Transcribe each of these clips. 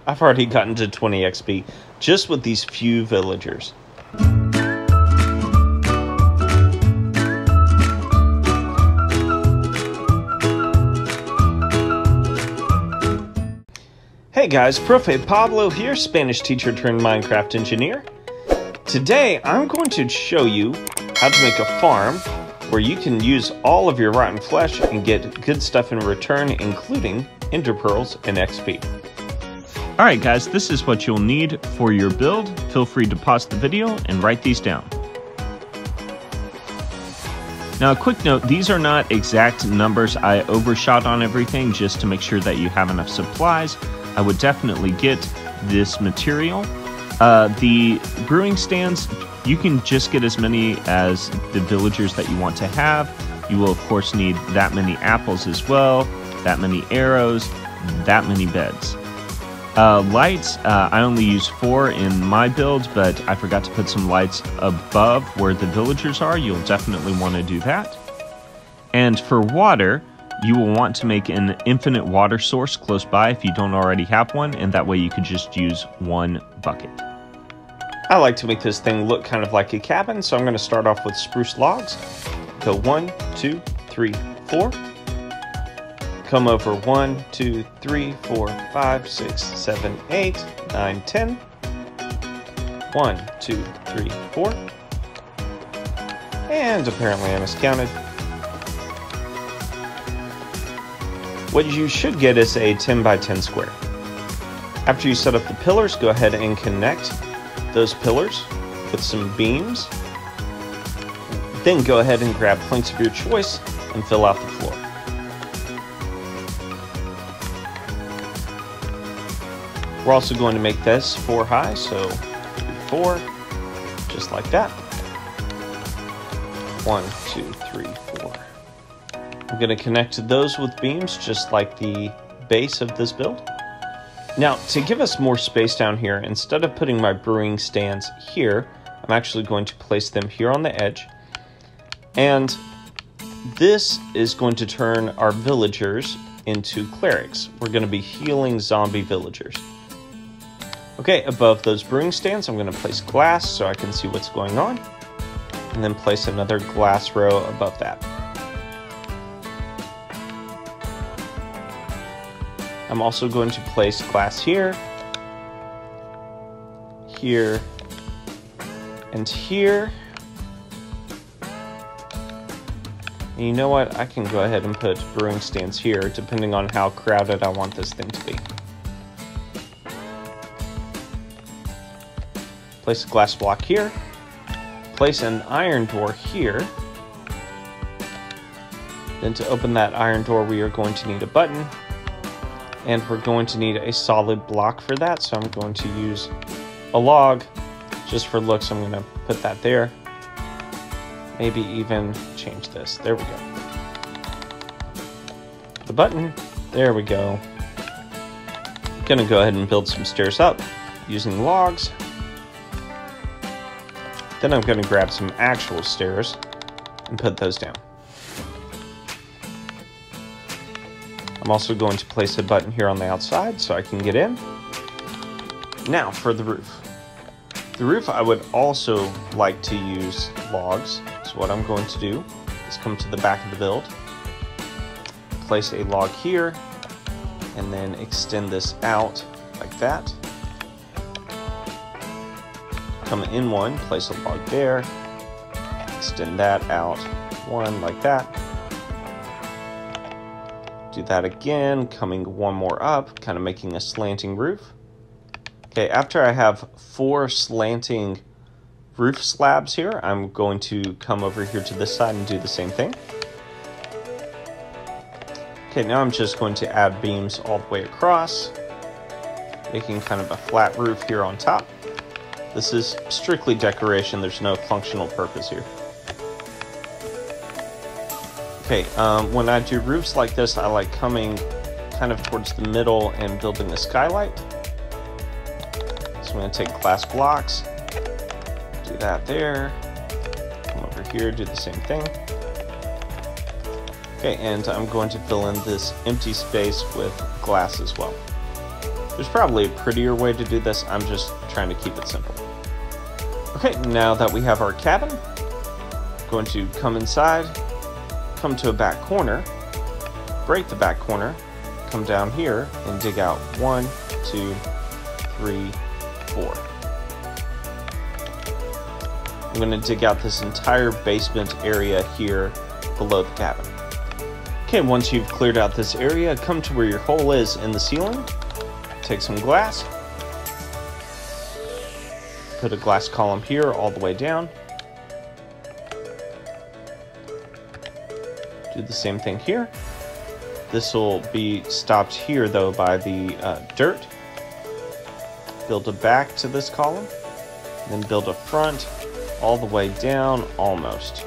I've already gotten to 20 XP just with these few villagers. Hey guys, Profe Pablo here, Spanish teacher turned Minecraft engineer. Today I'm going to show you how to make a farm where you can use all of your rotten flesh and get good stuff in return, including ender pearls and XP. Alright guys, this is what you'll need for your build. Feel free to pause the video and write these down. Now a quick note, these are not exact numbers. I overshot on everything just to make sure that you have enough supplies. I would definitely get this material. The brewing stands, you can just get as many as the villagers that you want to have. You will of course need that many apples as well, that many arrows, that many beds. Lights, I only use 4 in my build, but I forgot to put some lights above where the villagers are. You'll definitely want to do that. And for water, you will want to make an infinite water source close by if you don't already have one, and that way you could just use 1 bucket. I like to make this thing look kind of like a cabin, so I'm going to start off with spruce logs. Go 1, 2, 3, 4. Come over 1, 2, 3, 4, 5, 6, 7, 8, 9, 10. 1, 2, 3, 4. And apparently I miscounted. What you should get is a 10 by 10 square. After you set up the pillars, go ahead and connect those pillars with some beams. Then go ahead and grab planks of your choice and fill out the floor. We're also going to make this 4 high, so 4, just like that. 1, 2, 3, 4. I'm going to connect those with beams, just like the base of this build. Now, to give us more space down here, instead of putting my brewing stands here, I'm actually going to place them here on the edge. And this is going to turn our villagers into clerics. We're going to be healing zombie villagers. Okay, above those brewing stands, I'm going to place glass so I can see what's going on. And then place another glass row above that. I'm also going to place glass here, here, and here. And you know what? I can go ahead and put brewing stands here, depending on how crowded I want this thing to be. Place a glass block here. Place an iron door here. Then to open that iron door, we are going to need a button. And we're going to need a solid block for that, so I'm going to use a log. Just for looks, I'm going to put that there. Maybe even change this. There we go. The button. There we go. I'm going to go ahead and build some stairs up using logs. Then I'm going to grab some actual stairs and put those down. I'm also going to place a button here on the outside so I can get in. Now for the roof. The roof I would also like to use logs. So what I'm going to do is come to the back of the build, place a log here, and then extend this out like that. Come in 1, place a log there, extend that out 1 like that. Do that again, coming 1 more up, kind of making a slanting roof. Okay, after I have 4 slanting roof slabs here, I'm going to come over here to this side and do the same thing. Okay, now I'm just going to add beams all the way across, making kind of a flat roof here on top. This is strictly decoration, there's no functional purpose here. Okay, when I do roofs like this, I like coming kind of towards the middle and building a skylight. So I'm going to take glass blocks, do that there, come over here, do the same thing. Okay, and I'm going to fill in this empty space with glass as well. There's probably a prettier way to do this. I'm just trying to keep it simple. Okay, now that we have our cabin, I'm going to come inside, come to a back corner, break the back corner, come down here and dig out 1, 2, 3, 4. I'm going to dig out this entire basement area here below the cabin. Okay, once you've cleared out this area, come to where your hole is in the ceiling, take some glass, put a glass column here all the way down, do the same thing here. This will be stopped here though by the dirt. Build a back to this column, then build a front all the way down almost.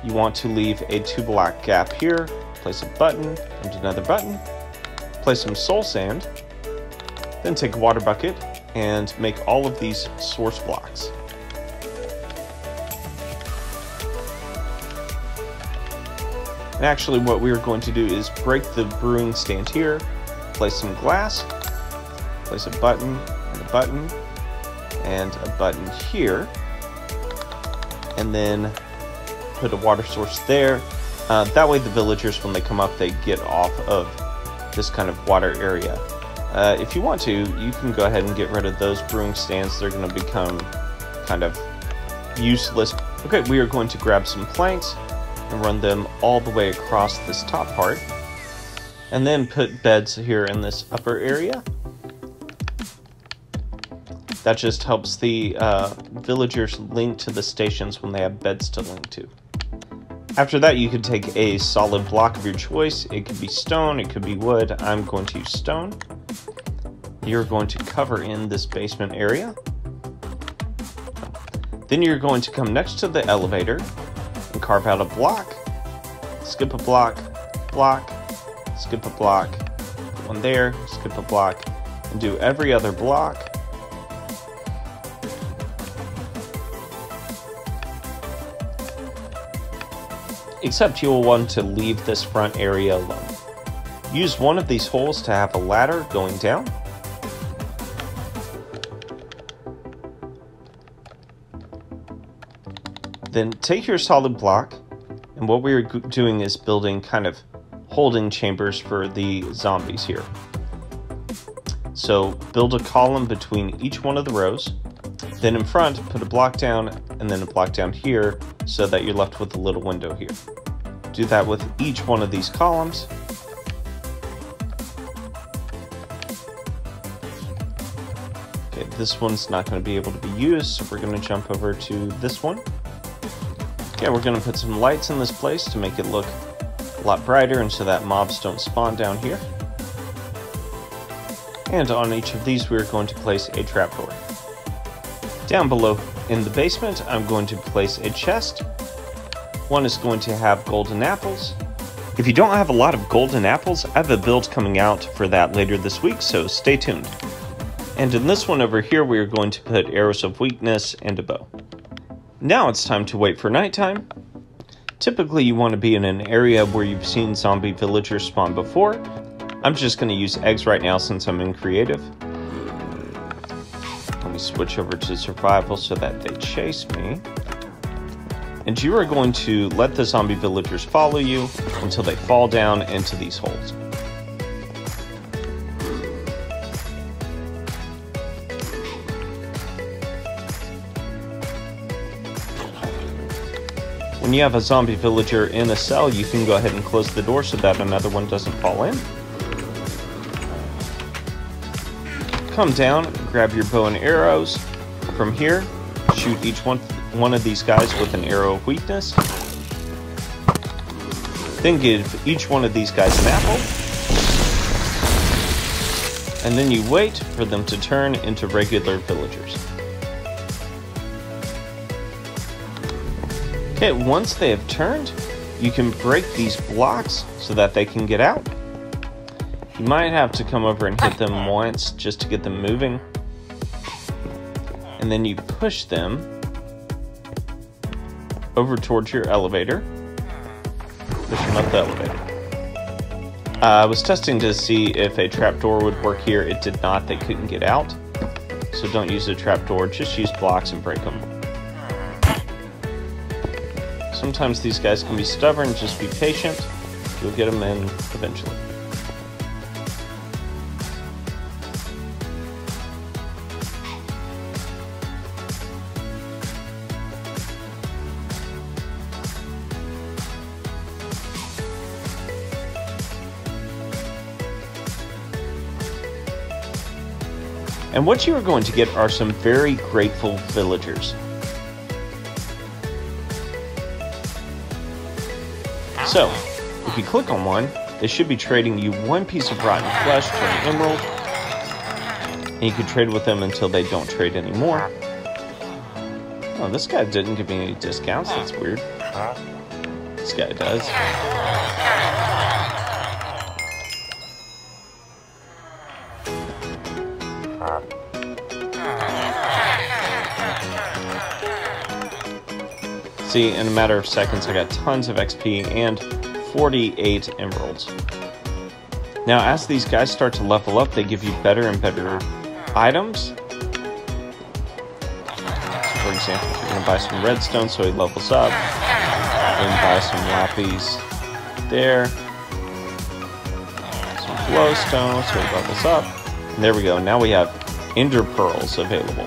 You want to leave a 2 block gap here, place a button and another button, place some soul sand, then take a water bucket and make all of these source blocks. And actually what we are going to do is break the brewing stand here, place some glass, place a button and a button and a button here, and then put a water source there. That way the villagers, when they come up, they get off of this kind of water area. If you want to, you can go ahead and get rid of those brewing stands. They're going to become kind of useless. Okay, we are going to grab some planks and run them all the way across this top part, and then put beds here in this upper area. That just helps the villagers link to the stations when they have beds to link to. After that, you could take a solid block of your choice. It could be stone, it could be wood. I'm going to use stone. You're going to cover in this basement area. Then you're going to come next to the elevator and carve out a block, skip a block, block, skip a block, put one there, skip a block, and do every other block. Except you'll want to leave this front area alone. Use one of these holes to have a ladder going down. Then take your solid block, and what we're doing is building kind of holding chambers for the zombies here. So build a column between each one of the rows, then in front put a block down and then a block down here so that you're left with a little window here. Do that with each one of these columns. Okay, this one's not going to be able to be used, so we're going to jump over to this one. Okay, we're going to put some lights in this place to make it look a lot brighter and so that mobs don't spawn down here. And on each of these we're going to place a trapdoor. Down below in the basement I'm going to place a chest. One is going to have golden apples. If you don't have a lot of golden apples, I have a build coming out for that later this week, so stay tuned. And in this one over here we are going to put arrows of weakness and a bow. Now it's time to wait for nighttime. Typically you want to be in an area where you've seen zombie villagers spawn before. I'm just going to use eggs right now since I'm in creative. Let me switch over to survival so that they chase me. And you are going to let the zombie villagers follow you until they fall down into these holes. When you have a zombie villager in a cell, you can go ahead and close the door so that another one doesn't fall in. Come down, grab your bow and arrows. From here, shoot each one of these guys with an arrow of weakness. Then give each one of these guys an apple. And then you wait for them to turn into regular villagers. Okay, once they have turned, you can break these blocks so that they can get out. You might have to come over and hit them once just to get them moving. And then you push them over towards your elevator. Push them up the elevator. I was testing to see if a trapdoor would work here. It did not. They couldn't get out. So don't use a trapdoor. Just use blocks and break them. Sometimes these guys can be stubborn. Just be patient. You'll get them in eventually. And what you are going to get are some very grateful villagers. So, if you click on one, they should be trading you one piece of rotten flesh for an emerald. And you can trade with them until they don't trade anymore. Oh, this guy didn't give me any discounts. That's weird. This guy does. See, in a matter of seconds, I got tons of XP and 48 emeralds. Now, as these guys start to level up, they give you better and better items. So, for example, if you're going to buy some redstone so he levels up, then buy some lapis there, some glowstone so he levels up, and there we go. Now we have ender pearls available.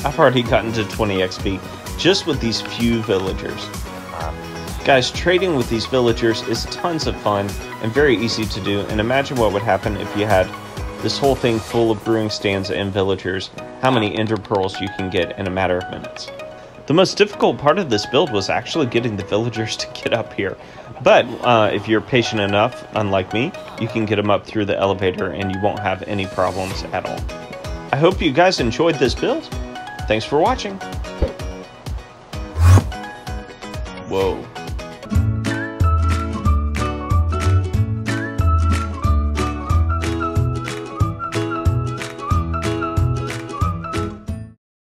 I've already gotten to 20 XP just with these few villagers. Guys, trading with these villagers is tons of fun and very easy to do, and imagine what would happen if you had this whole thing full of brewing stands and villagers, how many ender pearls you can get in a matter of minutes. The most difficult part of this build was actually getting the villagers to get up here, but if you're patient enough, unlike me, you can get them up through the elevator and you won't have any problems at all. I hope you guys enjoyed this build. Thanks for watching. Whoa.